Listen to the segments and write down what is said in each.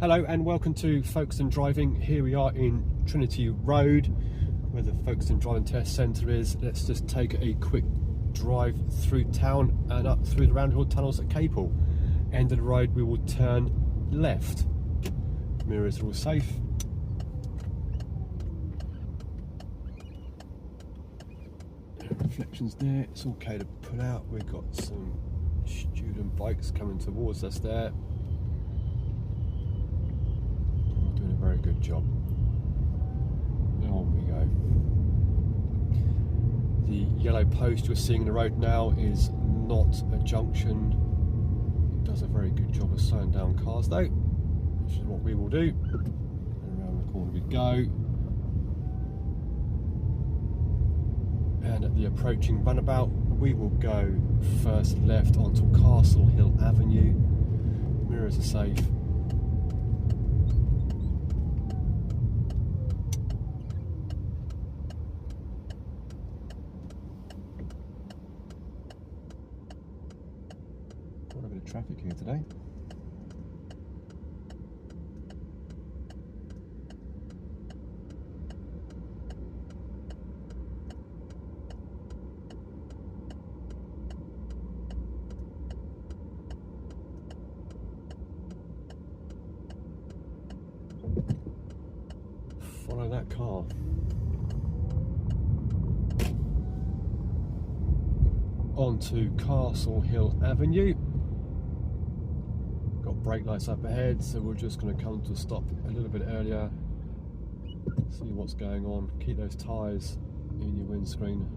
Hello and welcome to Folkestone Driving. Here we are in Trinity Road where the Folkestone Driving Test Centre is. Let's just take a quick drive through town and up through the roundhill tunnels at Capel. End of the road we will turn left. Mirrors are all safe. Reflections there, it's okay to pull out. We've got some student bikes coming towards us there. We're doing a very good job. On we go. The yellow post you're seeing in the road now is not a junction. It does a very good job of slowing down cars though, which is what we will do. And around the corner we go. And at the approaching runabout, we will go first left onto Castle Hill Avenue. Mirrors are safe. Quite a bit of traffic here today. Follow that car. Onto Castle Hill Avenue. Got brake lights up ahead, so we're just going to come to a stop a little bit earlier. See what's going on. Keep those tyres in your windscreen.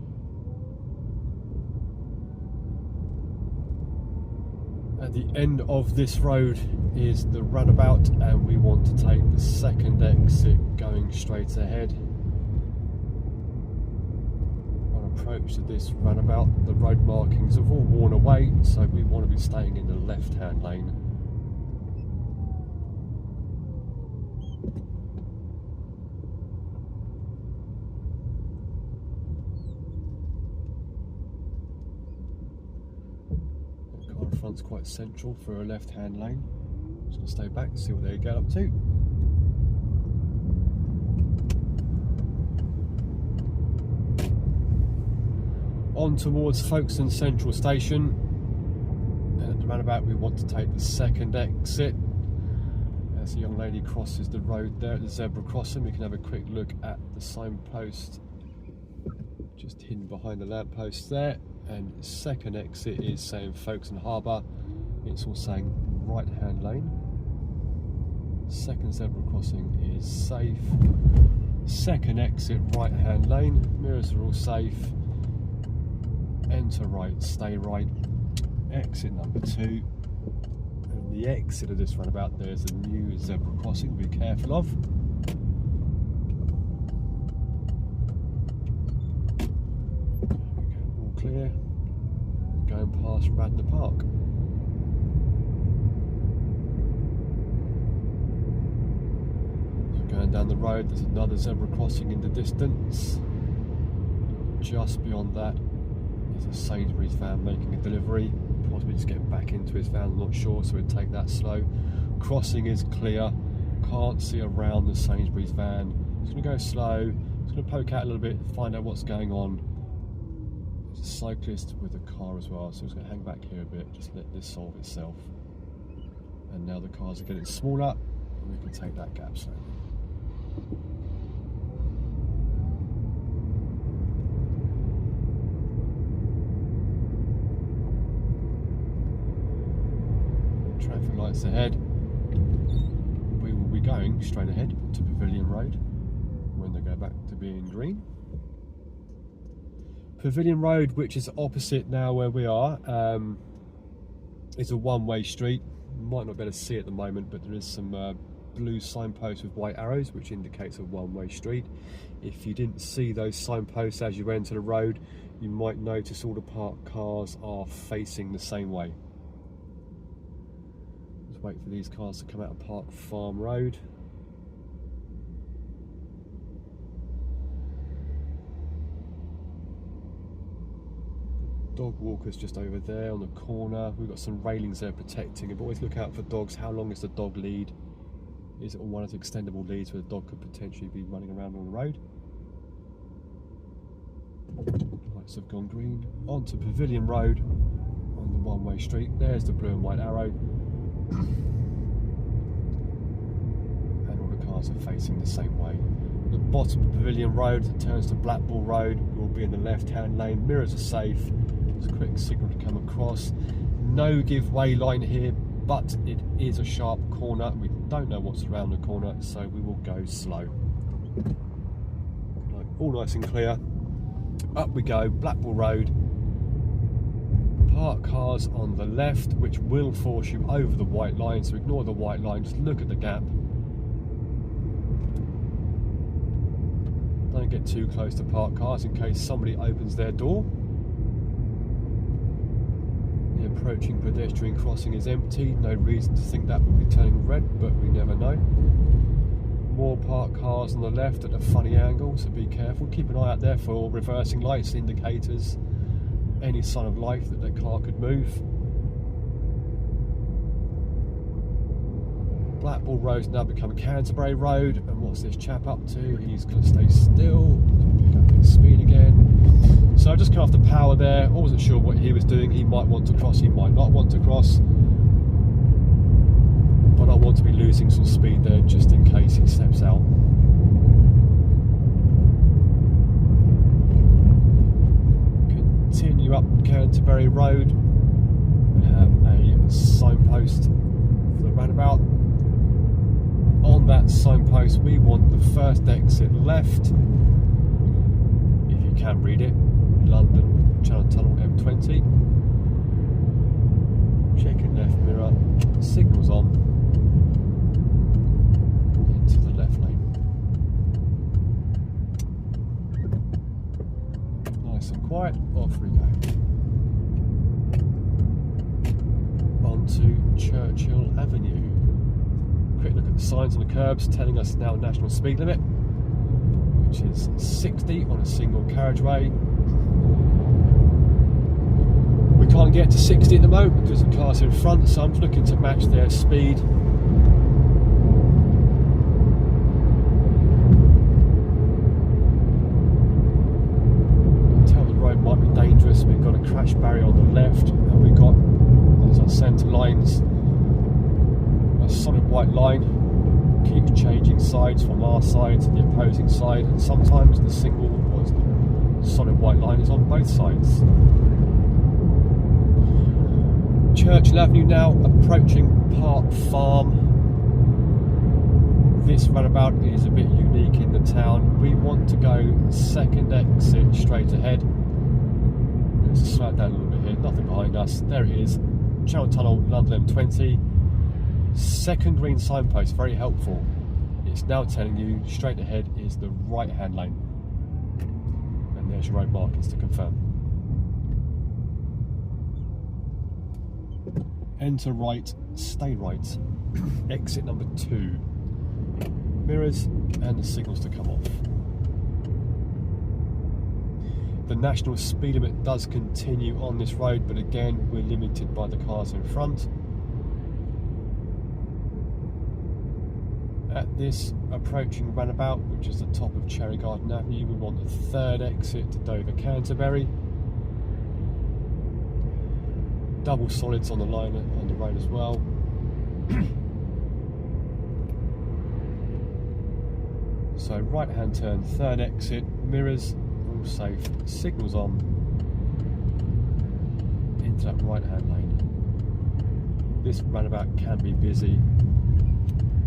At the end of this road is the runabout, and we want to take the second exit going straight ahead. On approach to this runabout, the road markings have all worn away, so we want to be staying in the left-hand lane. Front's quite central for a left-hand lane. Just going to stay back and see what they get up to. On towards Folkestone Central Station, and at the roundabout we want to take the second exit. As the young lady crosses the road there at the zebra crossing, we can have a quick look at the signpost just hidden behind the lamppost there. And second exit is saying Folkestone Harbour. It's all saying right hand lane. Second zebra crossing is safe. Second exit right hand lane. Mirrors are all safe. Enter right, stay right. Exit number 2. And the exit of this roundabout, there's a new zebra crossing to be careful of. Clear. Going past Radnor Park. So going down the road, there's another zebra crossing in the distance. Just beyond that is a Sainsbury's van making a delivery. Possibly just getting back into his van, I'm not sure, so we'll take that slow. Crossing is clear. Can't see around the Sainsbury's van. It's going to go slow. It's going to poke out a little bit, find out what's going on. There's a cyclist with a car as well, so I'm just going to hang back here a bit, just let this solve itself. And now the cars are getting smaller, and we can take that gap slowly. Traffic lights ahead. We will be going straight ahead to Pavilion Road when they go back to being green. Pavilion Road, which is opposite now where we are, is a one-way street. You might not be able to see it at the moment, but there is some blue signposts with white arrows, which indicates a one-way street. If you didn't see those signposts as you enter the road, you might notice all the parked cars are facing the same way. Just wait for these cars to come out of Park Farm Road. Dog walkers just over there on the corner. We've got some railings there protecting it, but always look out for dogs. How long is the dog lead? Is it on one of the extendable leads where the dog could potentially be running around on the road? Lights have gone green. Onto Pavilion Road on the one-way street. There's the blue and white arrow. And all the cars are facing the same way. The bottom of Pavilion Road that turns to Blackpool Road will be in the left-hand lane. Mirrors are safe. There's a quick signal to come across. No give way line here, but it is a sharp corner. We don't know what's around the corner, so we will go slow. Right, all nice and clear. Up we go, Blackpool Road. Park cars on the left, which will force you over the white line, so ignore the white line, just look at the gap. Don't get too close to parked cars in case somebody opens their door. The approaching pedestrian crossing is empty, no reason to think that will be turning red, but we never know. More parked cars on the left at a funny angle, so be careful. Keep an eye out there for reversing lights, indicators, any sign of life that their car could move. Blackpool Road's now become Canterbury Road, and what's this chap up to? He's going to stay still, pick up his speed again. So I just cut off the power there. I wasn't sure what he was doing. He might want to cross, he might not want to cross. But I want to be losing some speed there just in case he steps out. Continue up Canterbury Road. We have a signpost for the roundabout. On that signpost we want the first exit left. If you can read it, London Channel Tunnel M20. Checking left mirror, signals on. Into the left lane. Nice and quiet, off we go. On to Churchill Avenue. Quick look at the signs on the curbs telling us now national speed limit, which is 60 on a single carriageway. We can't get to 60 at the moment because the cars are in front, so I'm just looking to match their speed. Tell the road might be dangerous. We've got a crash barrier on the left, and we've got, as our centre lines, a solid white line. Keeps changing sides from our side to the opposing side, and sometimes the single or the solid white line is on both sides. Churchill Avenue now, approaching Park Farm. This roundabout is a bit unique in the town. We want to go second exit straight ahead. Let's slow it down a little bit here, nothing behind us. There it is, Channel Tunnel, London M20. Second green signpost, very helpful. It's now telling you straight ahead is the right hand lane. And there's your road markings to confirm. Enter right, stay right. Exit number 2. Mirrors and the signals to come off. The national speed limit does continue on this road, but again we're limited by the cars in front. At this approaching roundabout, which is the top of Cherry Garden Avenue, we want the third exit to Dover Canterbury. Double solids on the line on the road as well. So right hand turn, third exit, mirrors all safe, signals on into that right hand lane. This roundabout can be busy.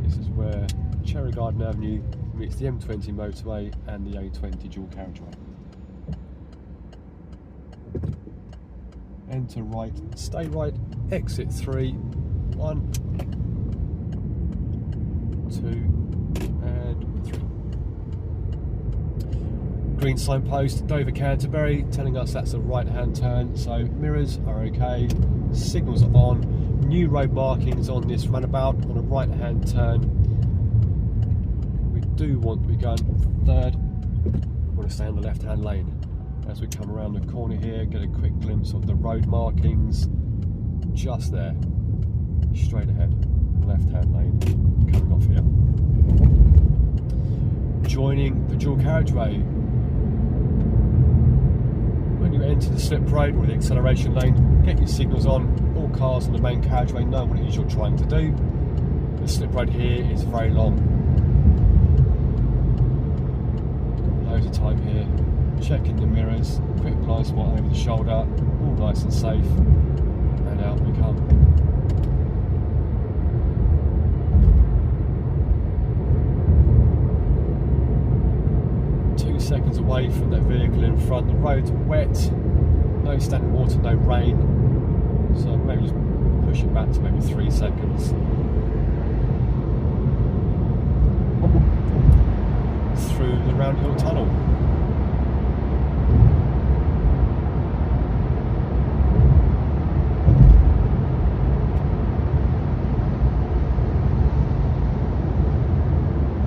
This is where Cherry Garden Avenue meets the M20 motorway and the A20 dual carriageway. Enter right, stay right, exit 3, 1, 2 and 3. Green signpost, Dover Canterbury, telling us that's a right hand turn, so mirrors are okay, signals are on. New road markings on this roundabout on a right hand turn. We do want to be going third. We want to stay on the left hand lane. As we come around the corner here, get a quick glimpse of the road markings just there. Straight ahead, left hand lane coming off here. joining the dual carriageway. When you enter the slip road or the acceleration lane, get your signals on. All cars on the main carriageway know what it is you're trying to do. The slip road here is very long. Loads of time here. Checking the mirrors, quick blind spot over the shoulder, all nice and safe, and out we come. Seconds away from that vehicle in front. The road's wet, no standing water, no rain, so maybe just push it back to maybe 3 seconds. Through the Round Hill Tunnel.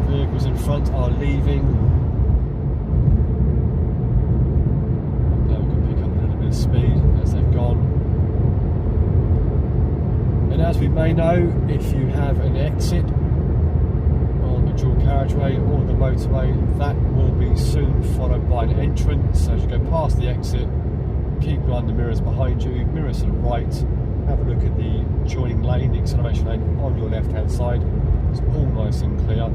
Vehicles in front are leaving. Speed as they've gone, and as we may know, if you have an exit on the dual carriageway or the motorway, that will be soon followed by an entrance. So as you go past the exit, keep an eye on the mirrors behind you, mirrors to the right, have a look at the joining lane, the acceleration lane on your left hand side. It's all nice and clear.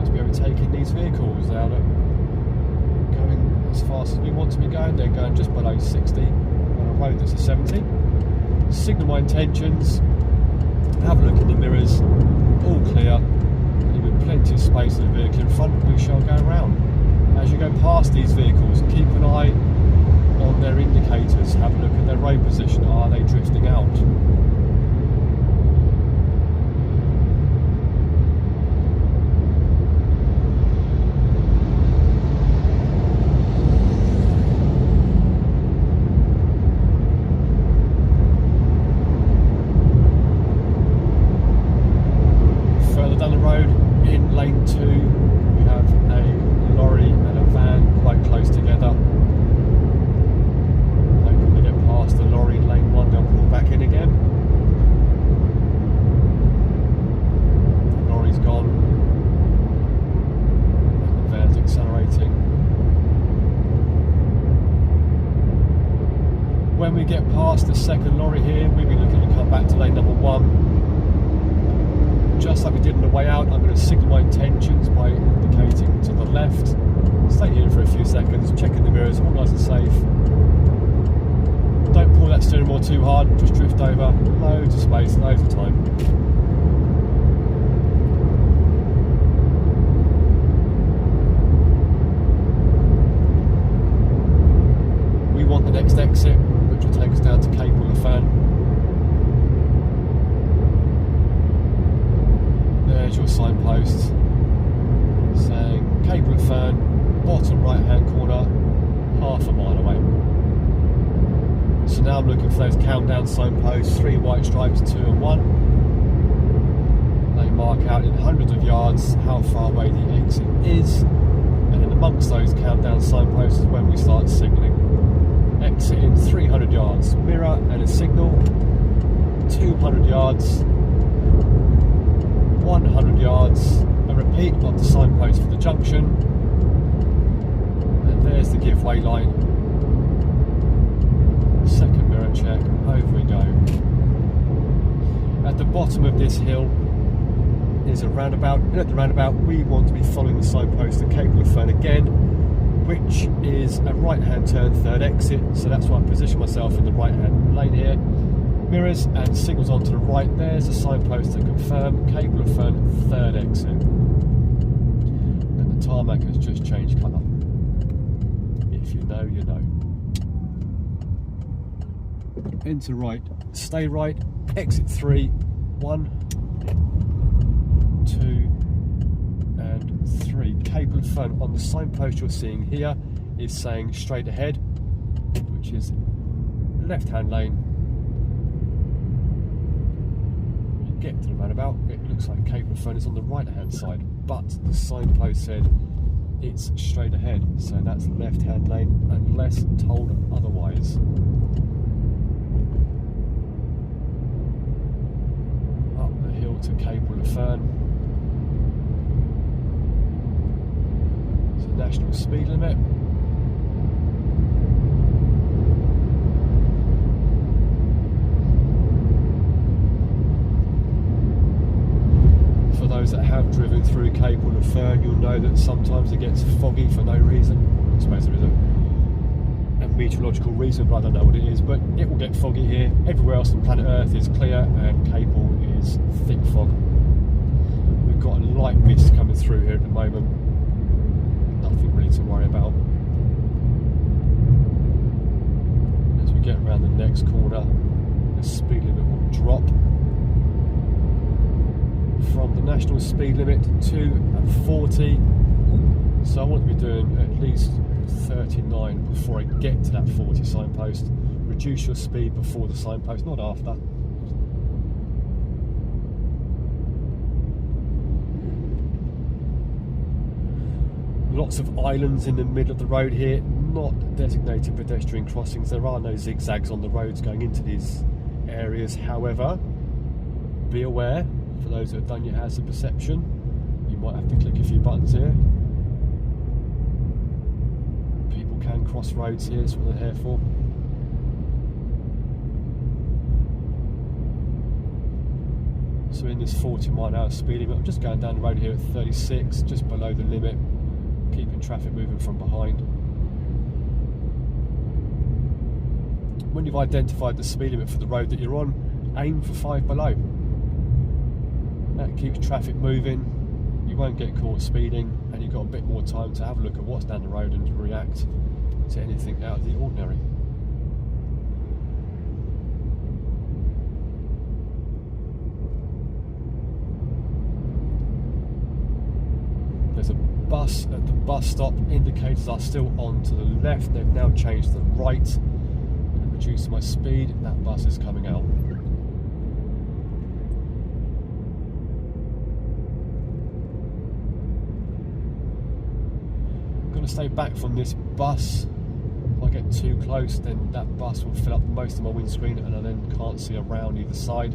To be overtaking these vehicles. They are going as fast as we want to be going. They're going just below 60 on a road that's a 70. Signal my intentions, have a look at the mirrors, all clear, and with plenty of space in the vehicle in front. We shall go around. As you go past these vehicles, keep an eye on their indicators, have a look at their road position. Are they drifting out? When we get past the second lorry here, we'll be looking to come back to lane number 1. Just like we did on the way out, I'm going to signal my intentions by indicating to the left. Stay here for a few seconds, checking the mirrors, all nice and safe. Don't pull that steering wheel too hard, just drift over. Loads of space, loads of time. We want the next exit, which will take us down to Capel and Ferne. There's your signpost saying Capel and Ferne, bottom right hand corner, half a mile away. So now I'm looking for those countdown signposts, 3 white stripes, 2 and 1. They mark out in hundreds of yards how far away the exit is, and in amongst those countdown signposts is when we start signalling. Exit in 300 yards, mirror and a signal, 200 yards, 100 yards, a repeat of the signpost for the junction, and there's the giveaway line. Second mirror check, over we go. At the bottom of this hill is a roundabout, and at the roundabout we want to be following the signpost at Capel and Ferne again, which is a right hand turn, third exit, so that's why I position myself in the right hand lane here. Mirrors and signals on to the right, there's a signpost to confirm Capel and Ferne, third exit. And the tarmac has just changed colour. If you know, you know. Enter right, stay right, exit 3, 1, 2 and 3. Capel and Ferne on the signpost you're seeing here is saying straight ahead, which is left hand lane. When you get to the roundabout, it looks like Capel and Ferne is on the right hand side, but the signpost said it's straight ahead, so that's left hand lane unless told otherwise. Ferne. It's a national speed limit. For those that have driven through Capel and Ferne, you'll know that sometimes it gets foggy for no reason. I suppose there is a meteorological reason, but I don't know what it is, but it will get foggy here. Everywhere else on planet Earth is clear, and Capel is thick fog. We've got a light mist coming through here at the moment. Nothing really to worry about. As we get around the next corner, the speed limit will drop from the national speed limit to 40. So I want to be doing at least 39 before I get to that 40 signpost. Reduce your speed before the signpost, not after. Lots of islands in the middle of the road here, not designated pedestrian crossings. There are no zigzags on the roads going into these areas. However, be aware, for those that have done your hazard perception, you might have to click a few buttons here. People can cross roads here, that's what they're here for. So in this 40-mile-an-hour speed limit, I'm just going down the road here at 36, just below the limit, keeping traffic moving from behind. When you've identified the speed limit for the road that you're on, aim for 5 below. That keeps traffic moving, you won't get caught speeding, and you've got a bit more time to have a look at what's down the road and to react to anything out of the ordinary. There's a bus at the bus stop. Indicators are still on to the left. They've now changed to the right. I'm going to reduce my speed. That bus is coming out. I'm going to stay back from this bus. If I get too close, then that bus will fill up most of my windscreen and I then can't see around either side.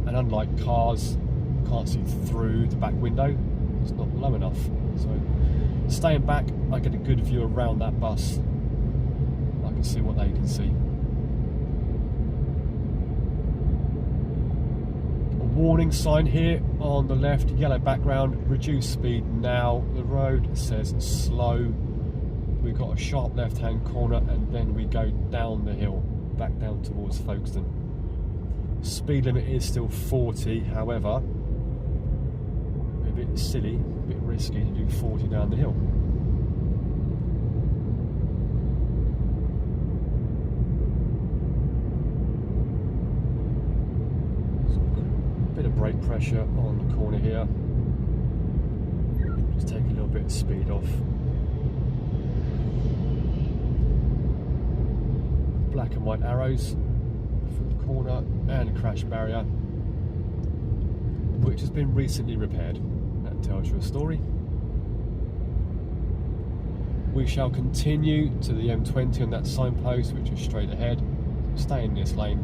And unlike cars, I can't see through the back window. It's not low enough. So staying back, I get a good view around that bus. I can see what they can see. A warning sign here on the left, yellow background, reduce speed now. The road says slow. We've got a sharp left-hand corner and then we go down the hill, back down towards Folkestone. Speed limit is still 40, however, a bit silly, a bit risky to do 40 down the hill. A bit of brake pressure on the corner here. Just take a little bit of speed off. Black and white arrows for the corner and a crash barrier, which has been recently repaired. That tells you a story. We shall continue to the M20 on that signpost, which is straight ahead. Stay in this lane.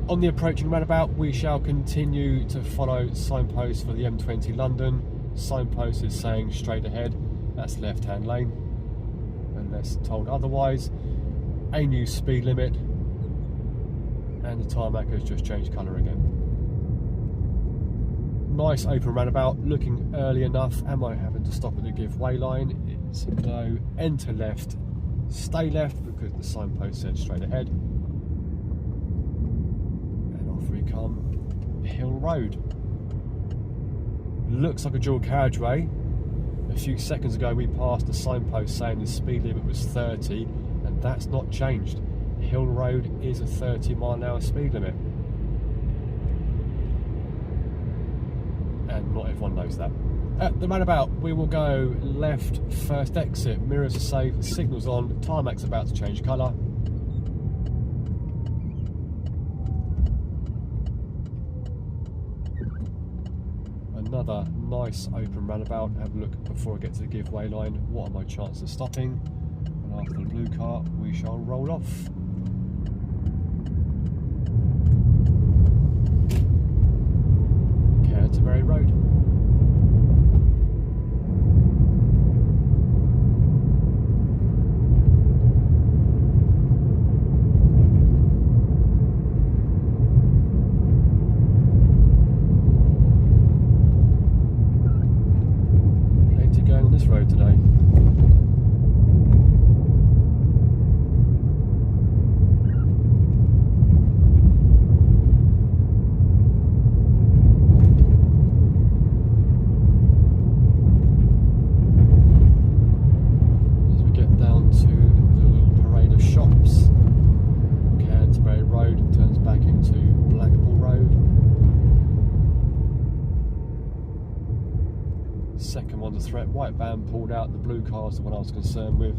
On the approaching roundabout, we shall continue to follow signposts for the M20 London. Signpost is saying straight ahead, that's left-hand lane, unless told otherwise. A new speed limit, and the tarmac has just changed colour again. Nice open roundabout, looking early enough. Am I having to stop at the giveaway line? It's no, enter left, stay left, because the signpost said straight ahead. We come Hill Road. Looks like a dual carriageway. A few seconds ago we passed a signpost saying the speed limit was 30, and that's not changed. Hill Road is a 30-mile-an-hour speed limit, and not everyone knows that. At the roundabout we will go left first exit. Mirrors are safe, signals on, tarmac's about to change colour. Another nice open roundabout. Have a look before I get to the giveaway line. What are my chances of stopping? And After the blue car, we shall roll off. Canterbury Road. Plenty going on this road today. Second one's a threat. White van pulled out. The blue car's the one I was concerned with.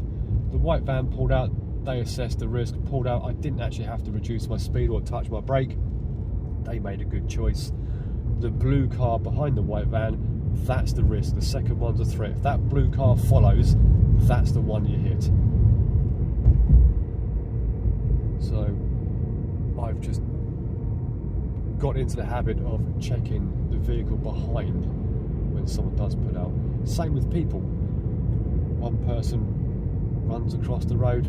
The white van pulled out. They assessed the risk, pulled out. I didn't actually have to reduce my speed or touch my brake. They made a good choice. The blue car behind the white van, that's the risk. The second one's a threat. If that blue car follows, that's the one you hit. So I've just got into the habit of checking the vehicle behind when someone does pull out. Same with people. One person runs across the road,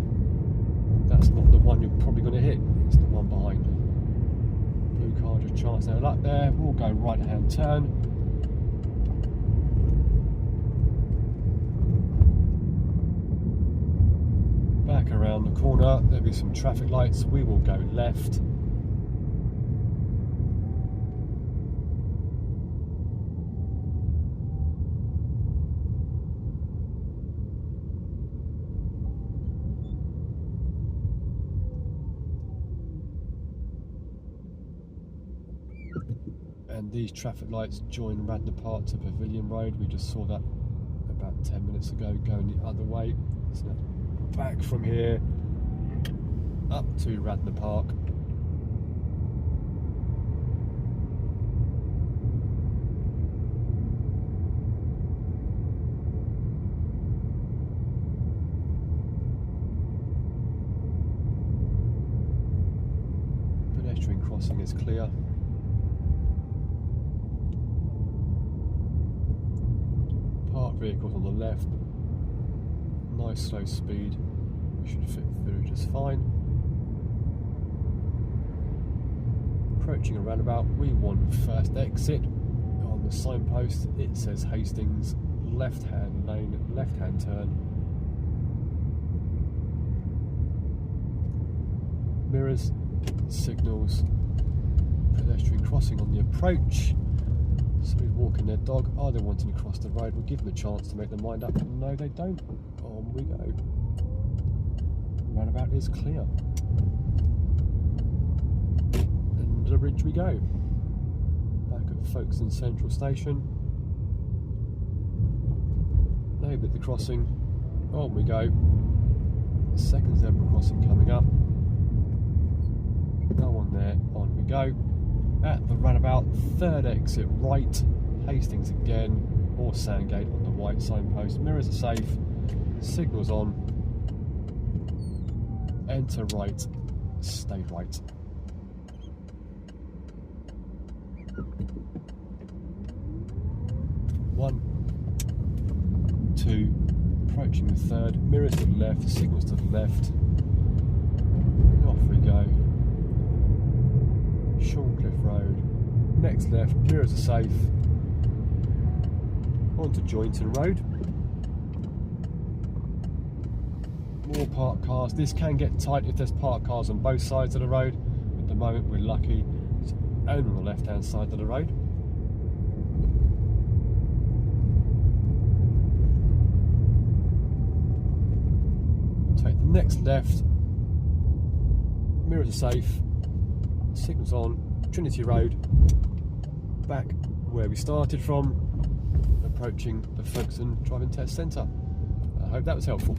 that's not the one you're probably going to hit, it's the one behind. Blue car just chanced their luck there. We'll go right hand turn. Back around the corner, there'll be some traffic lights, we will go left. And these traffic lights join Radnor Park to Pavilion Road. We just saw that about 10 minutes ago going the other way. So back from here up to Radnor Park. Pedestrian crossing is clear. Parked vehicles on the left. Nice slow speed. We should fit through just fine. Approaching a roundabout, we want first exit. On the signpost it says Hastings, left hand lane, left hand turn. Mirrors, signals, pedestrian crossing on the approach. Somebody's walking their dog. Are they wanting to cross the road? We'll give them a chance to make their mind up. No, they don't. On we go. Roundabout is clear. Under the bridge we go. Back at Folkestone Central Station. No bit the crossing. On we go. Second zebra crossing coming up. No one there. On we go. At the roundabout, third exit right, Hastings again, or Sandgate on the white signpost. Mirrors are safe, signals on, enter right, stay right. One, two, approaching the third, mirrors to the left, signals to the left, and off we go. Shorncliffe Road, next left, mirrors are safe, onto Joynton Road. More parked cars. This can get tight if there's parked cars on both sides of the road. At the moment we're lucky it's only on the left hand side of the road. Take the next left, mirrors are safe, signals on, Trinity Road, back where we started from, approaching the Folkestone Driving Test Centre. I hope that was helpful.